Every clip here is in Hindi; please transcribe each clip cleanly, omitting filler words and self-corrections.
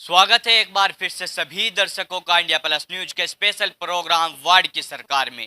स्वागत है एक बार फिर से सभी दर्शकों का इंडिया प्लस न्यूज के स्पेशल प्रोग्राम वार्ड की सरकार में।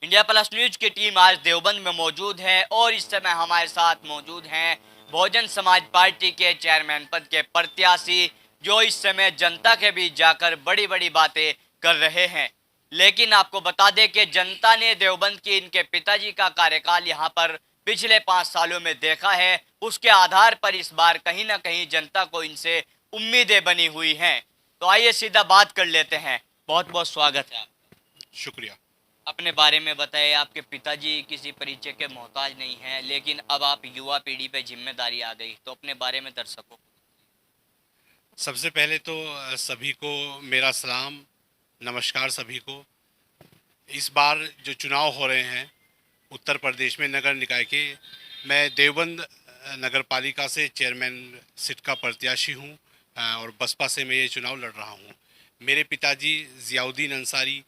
इंडिया प्लस न्यूज की टीम आज देवबंद में मौजूद है और इस समय हमारे साथ मौजूद हैं बहुजन समाज पार्टी के चेयरमैन पद के प्रत्याशी, जो इस समय जनता के बीच जाकर बड़ी बड़ी बातें कर रहे हैं। लेकिन आपको बता दें कि जनता ने देवबंद की इनके पिताजी का कार्यकाल यहाँ पर पिछले 5 सालों में देखा है, उसके आधार पर इस बार कहीं ना कहीं जनता को इनसे उम्मीदें बनी हुई हैं। तो आइए सीधा बात कर लेते हैं। बहुत बहुत स्वागत है। शुक्रिया। अपने बारे में बताइए। आपके पिताजी किसी परिचय के मोहताज नहीं हैं, लेकिन अब आप युवा पीढ़ी पे जिम्मेदारी आ गई, तो अपने बारे में दर्शकों। सबसे पहले तो सभी को मेरा सलाम, नमस्कार सभी को। इस बार जो चुनाव हो रहे हैं उत्तर प्रदेश में नगर निकाय के, मैं देवबंद नगर पालिका से चेयरमैन सीट का प्रत्याशी हूं और बसपा से मैं ये चुनाव लड़ रहा हूं। मेरे पिताजी ज़ियाउद्दीन अंसारी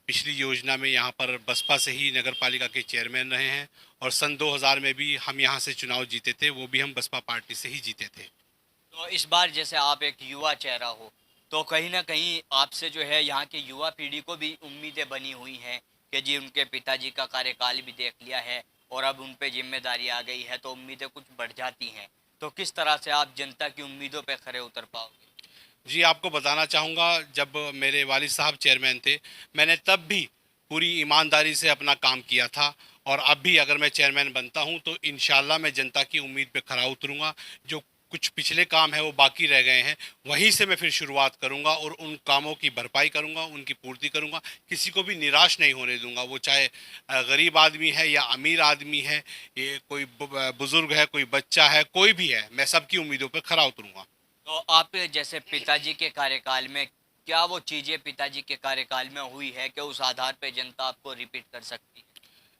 पिछली योजना में यहाँ पर बसपा से ही नगर पालिका के चेयरमैन रहे हैं और सन 2000 में भी हम यहाँ से चुनाव जीते थे, वो भी हम बसपा पार्टी से ही जीते थे। तो इस बार जैसे आप एक युवा चेहरा हो, तो कहीं ना कहीं आपसे जो है यहाँ की युवा पीढ़ी को भी उम्मीदें बनी हुई हैं कि जी उनके पिताजी का कार्यकाल भी देख लिया है और अब उन पे जिम्मेदारी आ गई है, तो उम्मीदें कुछ बढ़ जाती हैं। तो किस तरह से आप जनता की उम्मीदों पे खरे उतर पाओगे? जी, आपको बताना चाहूँगा, जब मेरे वालिद साहब चेयरमैन थे, मैंने तब भी पूरी ईमानदारी से अपना काम किया था और अब भी अगर मैं चेयरमैन बनता हूँ तो इंशाल्लाह मैं जनता की उम्मीद पे खरा उतरूँगा। जो कुछ पिछले काम है वो बाकी रह गए हैं, वहीं से मैं फिर शुरुआत करूँगा और उन कामों की भरपाई करूँगा, उनकी पूर्ति करूँगा। किसी को भी निराश नहीं होने दूँगा, वो चाहे गरीब आदमी है या अमीर आदमी है, ये कोई बुज़ुर्ग है, कोई बच्चा है, कोई भी है, मैं सबकी उम्मीदों पर खरा उतरूँगा। तो आप जैसे पिताजी के कार्यकाल में क्या वो चीजें पिताजी के कार्यकाल में हुई है कि उस आधार पे जनता आपको रिपीट कर सकती है?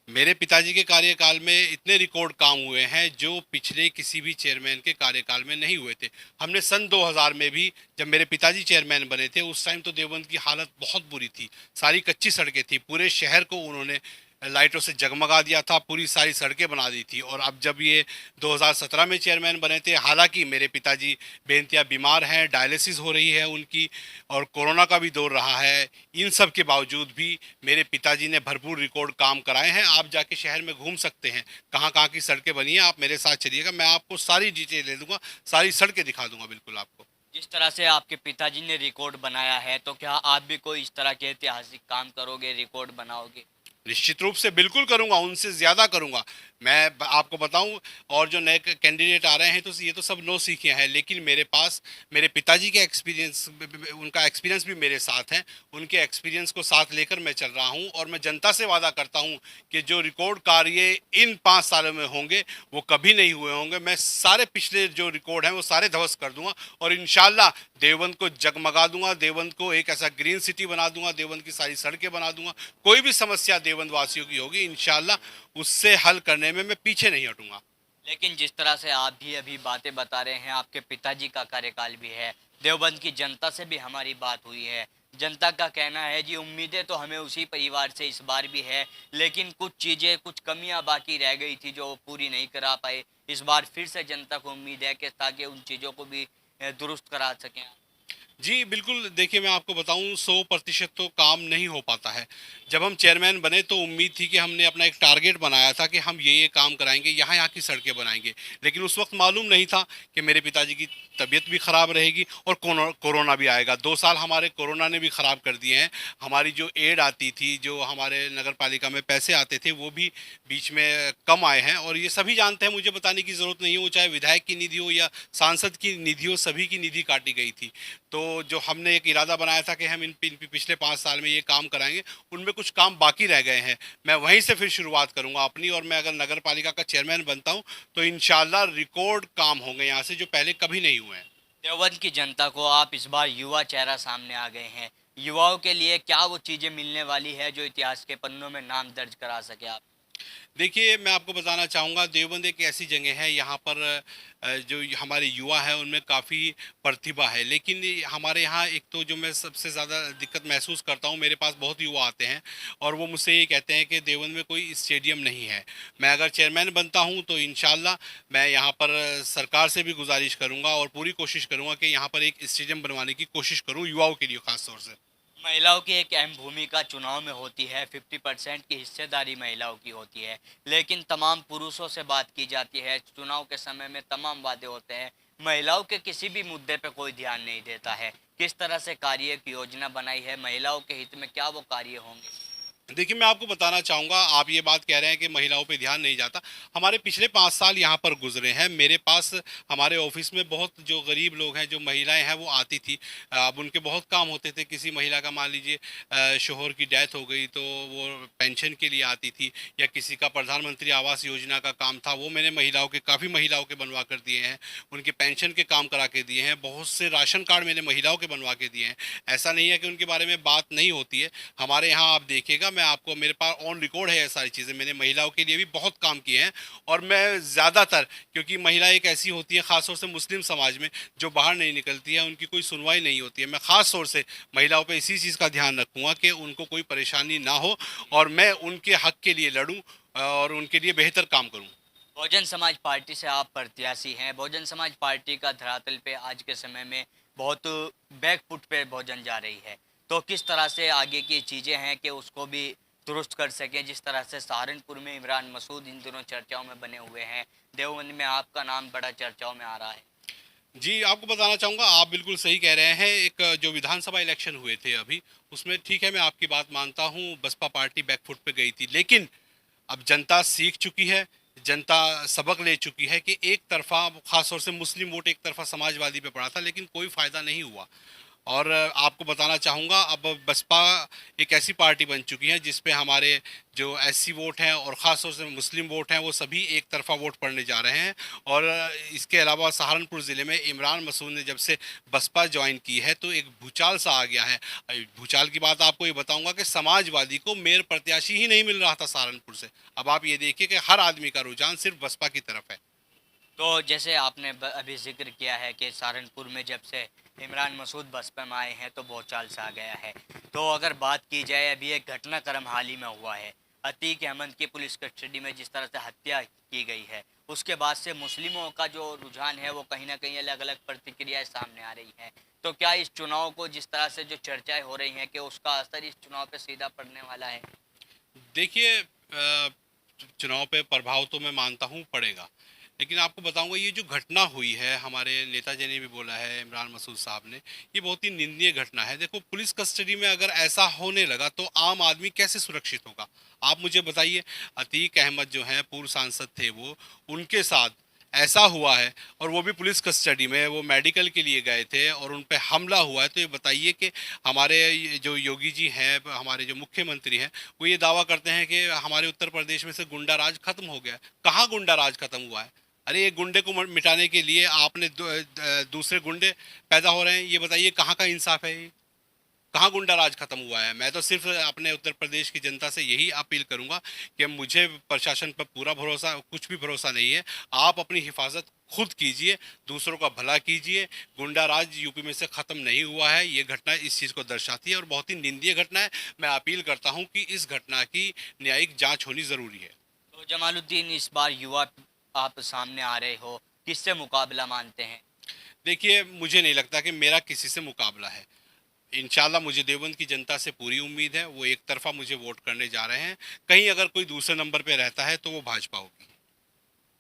मेरे पिताजी के कार्यकाल में इतने रिकॉर्ड काम हुए हैं जो पिछले किसी भी चेयरमैन के कार्यकाल में नहीं हुए थे। हमने सन 2000 में भी, जब मेरे पिताजी चेयरमैन बने थे, उस टाइम तो देवबंद की हालत बहुत बुरी थी। सारी कच्ची सड़कें थी, पूरे शहर को उन्होंने लाइटों से जगमगा दिया था, पूरी सारी सड़कें बना दी थी। और अब जब ये 2017 में चेयरमैन बने थे, हालांकि मेरे पिताजी बेनतिया बीमार हैं, डायलिसिस हो रही है उनकी और कोरोना का भी दौर रहा है, इन सब के बावजूद भी मेरे पिताजी ने भरपूर रिकॉर्ड काम कराए हैं। आप जाके शहर में घूम सकते हैं, कहाँ कहाँ की सड़कें बनी हैं, आप मेरे साथ चलिएगा, मैं आपको सारी डिटेल दे दूंगा, सारी सड़कें दिखा दूंगा बिल्कुल आपको। जिस तरह से आपके पिताजी ने रिकॉर्ड बनाया है, तो क्या आप भी कोई इस तरह के ऐतिहासिक काम करोगे, रिकॉर्ड बनाओगे? निश्चित रूप से बिल्कुल करूंगा, उनसे ज़्यादा करूंगा। आपको बताऊं, और जो नए कैंडिडेट आ रहे हैं तो ये तो सब नौ सीखे हैं, लेकिन मेरे पास मेरे पिताजी के एक्सपीरियंस, उनका एक्सपीरियंस भी मेरे साथ है। उनके एक्सपीरियंस को साथ लेकर मैं चल रहा हूं और मैं जनता से वादा करता हूं कि जो रिकॉर्ड कार्य इन 5 सालों में होंगे वो कभी नहीं हुए होंगे। मैं सारे पिछले जो रिकॉर्ड हैं वो सारे ध्वस्त कर दूंगा और इंशाल्लाह देवबंद को जगमगा दूंगा, देवबंद को एक ऐसा ग्रीन सिटी बना दूंगा, देवबंद की सारी सड़कें बना दूंगा। कोई भी समस्या देवबंद वासियों की होगी, इंशाल्लाह उससे हल करने में मैं पीछे नहीं हटूंगा। लेकिन जिस तरह से आप भी अभी बातें बता रहे हैं, आपके पिताजी का कार्यकाल भी है, देवबंद की जनता से भी हमारी बात हुई है। जनता का कहना है जी उम्मीदें तो हमें उसी परिवार से इस बार भी है, लेकिन कुछ चीज़ें, कुछ कमियां बाकी रह गई थी जो वो पूरी नहीं करा पाए। इस बार फिर से जनता को उम्मीद है कि ताकि उन चीज़ों को भी दुरुस्त करा सकें। जी बिल्कुल, देखिए मैं आपको बताऊं, 100% तो काम नहीं हो पाता है। जब हम चेयरमैन बने तो उम्मीद थी कि हमने अपना एक टारगेट बनाया था कि हम ये काम कराएंगे, यहाँ यहाँ की सड़कें बनाएंगे। लेकिन उस वक्त मालूम नहीं था कि मेरे पिताजी की तबीयत भी ख़राब रहेगी और कोरोना भी आएगा। 2 साल हमारे कोरोना ने भी ख़राब कर दिए हैं। हमारी जो एड आती थी, जो हमारे नगर पालिका में पैसे आते थे, वो भी बीच में कम आए हैं और ये सभी जानते हैं, मुझे बताने की ज़रूरत नहीं है। वो चाहे विधायक की निधि हो या सांसद की निधि हो, सभी की निधि काटी गई थी। तो जो हमने एक इरादा बनाया था कि हम इन पिछले 5 साल में ये काम कराएंगे, उनमें कुछ काम बाकी रह गए हैं। मैं वहीं से फिर शुरुआत करूंगा अपनी, और मैं अगर नगर पालिका का चेयरमैन बनता हूं तो इंशाल्लाह रिकॉर्ड काम होंगे यहाँ से, जो पहले कभी नहीं हुए हैं। देवबंद की जनता को आप इस बार युवा चेहरा सामने आ गए हैं। युवाओं के लिए क्या वो चीज़ें मिलने वाली है जो इतिहास के पन्नों में नाम दर्ज करा सके आप? देखिए, मैं आपको बताना चाहूँगा देवबंद एक ऐसी जगह है यहाँ पर जो हमारे युवा हैं उनमें काफ़ी प्रतिभा है। लेकिन ये हमारे यहाँ एक तो जो मैं सबसे ज़्यादा दिक्कत महसूस करता हूँ, मेरे पास बहुत युवा आते हैं और वो मुझसे ये कहते हैं कि देवबंद में कोई स्टेडियम नहीं है। मैं अगर चेयरमैन बनता हूँ तो इंशाल्लाह मैं यहाँ पर सरकार से भी गुज़ारिश करूँगा और पूरी कोशिश करूँगा कि यहाँ पर एक स्टेडियम बनवाने की कोशिश करूँ युवाओं के लिए ख़ास तौर से। महिलाओं की एक अहम भूमिका चुनाव में होती है। 50% की हिस्सेदारी महिलाओं की होती है, लेकिन तमाम पुरुषों से बात की जाती है। चुनाव के समय में तमाम वादे होते हैं, महिलाओं के किसी भी मुद्दे पे कोई ध्यान नहीं देता है। किस तरह से कार्य की योजना बनाई है, महिलाओं के हित में क्या वो कार्य होंगे? देखिए, मैं आपको बताना चाहूँगा, आप ये बात कह रहे हैं कि महिलाओं पे ध्यान नहीं जाता। हमारे पिछले 5 साल यहाँ पर गुज़रे हैं। मेरे पास हमारे ऑफ़िस में बहुत जो गरीब लोग हैं, जो महिलाएँ हैं, वो आती थी। अब उनके बहुत काम होते थे। किसी महिला का मान लीजिए शौहर की डेथ हो गई, तो वो पेंशन के लिए आती थी या किसी का प्रधानमंत्री आवास योजना का काम था, वो मैंने महिलाओं के काफ़ी महिलाओं के बनवा कर दिए हैं। उनके पेंशन के काम करा के दिए हैं। बहुत से राशन कार्ड मैंने महिलाओं के बनवा के दिए हैं। ऐसा नहीं है कि उनके बारे में बात नहीं होती है। हमारे यहाँ आप देखिएगा, मैं आपको मेरे पास ऑन रिकॉर्ड है ये सारी चीज़ें, मैंने महिलाओं के लिए भी बहुत काम किए हैं और मैं ज़्यादातर, क्योंकि महिला एक ऐसी होती है ख़ास तौर से मुस्लिम समाज में जो बाहर नहीं निकलती है, उनकी कोई सुनवाई नहीं होती है। मैं ख़ास तौर से महिलाओं पे इसी चीज़ का ध्यान रखूँगा कि उनको कोई परेशानी ना हो और मैं उनके हक़ के लिए लड़ूँ और उनके लिए बेहतर काम करूँ। बहुजन समाज पार्टी से आप प्रत्याशी हैं। बहुजन समाज पार्टी का धरातल पे आज के समय में बहुत बैकफुट पे बहुजन जा रही है। तो किस तरह से आगे की चीज़ें हैं कि उसको भी दुरुस्त कर सकें? जिस तरह से सहारनपुर में इमरान मसूद इन दिनों चर्चाओं में बने हुए हैं, देवबंद में आपका नाम बड़ा चर्चाओं में आ रहा है। जी, आपको बताना चाहूँगा, आप बिल्कुल सही कह रहे हैं। एक जो विधानसभा इलेक्शन हुए थे अभी, उसमें ठीक है, मैं आपकी बात मानता हूँ, बसपा पार्टी बैकफुट पे गई थी। लेकिन अब जनता सीख चुकी है, जनता सबक ले चुकी है कि एक तरफ़ा ख़ास तौर से मुस्लिम वोट एक तरफ़ा समाजवादी पे पड़ा था, लेकिन कोई फ़ायदा नहीं हुआ। और आपको बताना चाहूँगा, अब बसपा एक ऐसी पार्टी बन चुकी है जिस पे हमारे जो एससी वोट हैं और ख़ास तौर से मुस्लिम वोट हैं, वो सभी एक तरफ़ा वोट पड़ने जा रहे हैं। और इसके अलावा सहारनपुर ज़िले में इमरान मसूद ने जब से बसपा ज्वाइन की है तो एक भूचाल सा आ गया है। भूचाल की बात आपको ये बताऊंगा कि समाजवादी को मेयर प्रत्याशी ही नहीं मिल रहा था सहारनपुर से। अब आप ये देखिए कि हर आदमी का रुझान सिर्फ बसपा की तरफ है। तो जैसे आपने अभी जिक्र किया है कि सहारनपुर में जब से इमरान मसूद बसपा में आए हैं तो भूचाल सा आ गया है। तो अगर बात की जाए, अभी एक घटनाक्रम हाल ही में हुआ है, अतीक अहमद की पुलिस कस्टडी में जिस तरह से हत्या की गई है, उसके बाद से मुस्लिमों का जो रुझान है वो कहीं ना कहीं अलग अलग प्रतिक्रियाएं सामने आ रही हैं। तो क्या इस चुनाव को जिस तरह से जो चर्चाएं हो रही हैं कि उसका असर इस चुनाव पे सीधा पड़ने वाला है? देखिए, चुनाव पे प्रभाव तो मैं मानता हूँ पड़ेगा, लेकिन आपको बताऊंगा, ये जो घटना हुई है, हमारे नेताजी ने भी बोला है, इमरान मसूद साहब ने, ये बहुत ही निंदनीय घटना है। देखो, पुलिस कस्टडी में अगर ऐसा होने लगा तो आम आदमी कैसे सुरक्षित होगा? आप मुझे बताइए। अतीक अहमद जो हैं, पूर्व सांसद थे वो, उनके साथ ऐसा हुआ है और वो भी पुलिस कस्टडी में, वो मेडिकल के लिए गए थे और उन पे हमला हुआ है। तो ये बताइए कि हमारे ये जो योगी जी हैं, हमारे जो मुख्यमंत्री हैं, वो ये दावा करते हैं कि हमारे उत्तर प्रदेश में से गुंडा राज खत्म हो गया है। कहाँ गुंडा राज खत्म हुआ है? अरे, एक गुंडे को मिटाने के लिए आपने दूसरे गुंडे पैदा हो रहे हैं, ये बताइए कहाँ का इंसाफ है ये? कहाँ गुंडा राज खत्म हुआ है? मैं तो सिर्फ अपने उत्तर प्रदेश की जनता से यही अपील करूंगा कि मुझे प्रशासन पर पूरा भरोसा, कुछ भी भरोसा नहीं है। आप अपनी हिफाजत खुद कीजिए, दूसरों का भला कीजिए। गुंडा राज यूपी में से खत्म नहीं हुआ है, ये घटना इस चीज़ को दर्शाती है और बहुत ही निंदनीय घटना है। मैं अपील करता हूँ कि इस घटना की न्यायिक जाँच होनी ज़रूरी है। तो जमालुद्दीन, इस बार युवा आप सामने आ रहे हो, किससे मुकाबला मानते हैं? देखिए, मुझे नहीं लगता कि मेरा किसी से मुकाबला है। इंशाल्लाह मुझे देवबंद की जनता से पूरी उम्मीद है, वो एक तरफा मुझे वोट करने जा रहे हैं। कहीं अगर कोई दूसरे नंबर पे रहता है तो वो भाजपा होगी।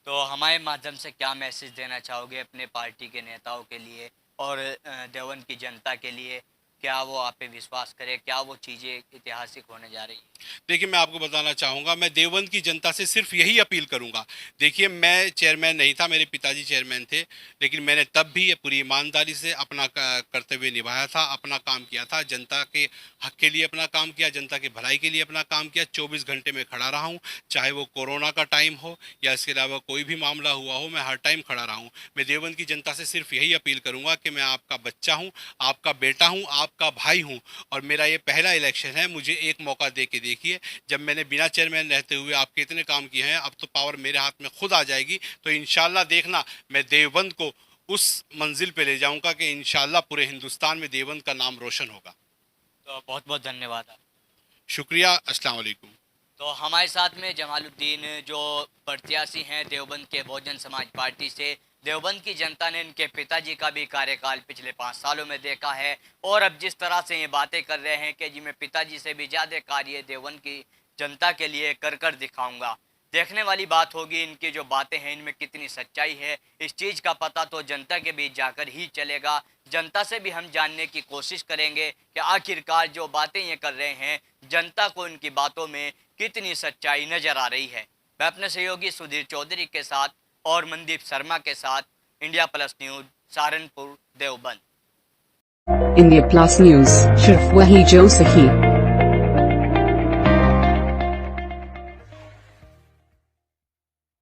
तो हमारे माध्यम से क्या मैसेज देना चाहोगे अपने पार्टी के नेताओं के लिए और देवबंद की जनता के लिए? क्या वो आप पे विश्वास करें? क्या वो चीज़ें ऐतिहासिक होने जा रही हैं? देखिए, मैं आपको बताना चाहूँगा, मैं देवबंद की जनता से सिर्फ यही अपील करूँगा। देखिए, मैं चेयरमैन नहीं था, मेरे पिताजी चेयरमैन थे, लेकिन मैंने तब भी ये पूरी ईमानदारी से अपना कर्तव्य निभाया था, अपना काम किया था, जनता के हक के लिए अपना काम किया, जनता की भलाई के लिए अपना काम किया। 24 घंटे में खड़ा रहा हूँ, चाहे वो कोरोना का टाइम हो या इसके अलावा कोई भी मामला हुआ हो, मैं हर टाइम खड़ा रहा हूँ। मैं देवबंद की जनता से सिर्फ यही अपील करूँगा कि मैं आपका बच्चा हूँ, आपका बेटा हूँ, आप आपका भाई हूं और मेरा ये पहला इलेक्शन है, मुझे एक मौका दे के देखिए। जब मैंने बिना चेयरमैन रहते हुए आपके इतने काम किए हैं, अब तो पावर मेरे हाथ में खुद आ जाएगी, तो इंशाल्लाह देखना मैं देवबंद को उस मंजिल पे ले जाऊंगा कि इंशाल्लाह पूरे हिंदुस्तान में देवबंद का नाम रोशन होगा। तो बहुत बहुत धन्यवाद। शुक्रिया, अस्सलाम वालेकुम। तो हमारे साथ में जमालुद्दीन जो प्रत्याशी हैं देवबंद के बहुजन समाज पार्टी से। देवबंद की जनता ने इनके पिताजी का भी कार्यकाल पिछले 5 सालों में देखा है और अब जिस तरह से ये बातें कर रहे हैं कि जी मैं पिताजी से भी ज़्यादा कार्य देवबंद की जनता के लिए कर दिखाऊंगा। देखने वाली बात होगी इनकी जो बातें हैं इनमें कितनी सच्चाई है। इस चीज़ का पता तो जनता के बीच जाकर ही चलेगा। जनता से भी हम जानने की कोशिश करेंगे कि आखिरकार जो बातें ये कर रहे हैं जनता को इनकी बातों में कितनी सच्चाई नजर आ रही है। मैं अपने सहयोगी सुधीर चौधरी के साथ और मनदीप शर्मा के साथ, India plus news, Saharanpur, Deoband. India plus news, सिर्फ वही जो सही।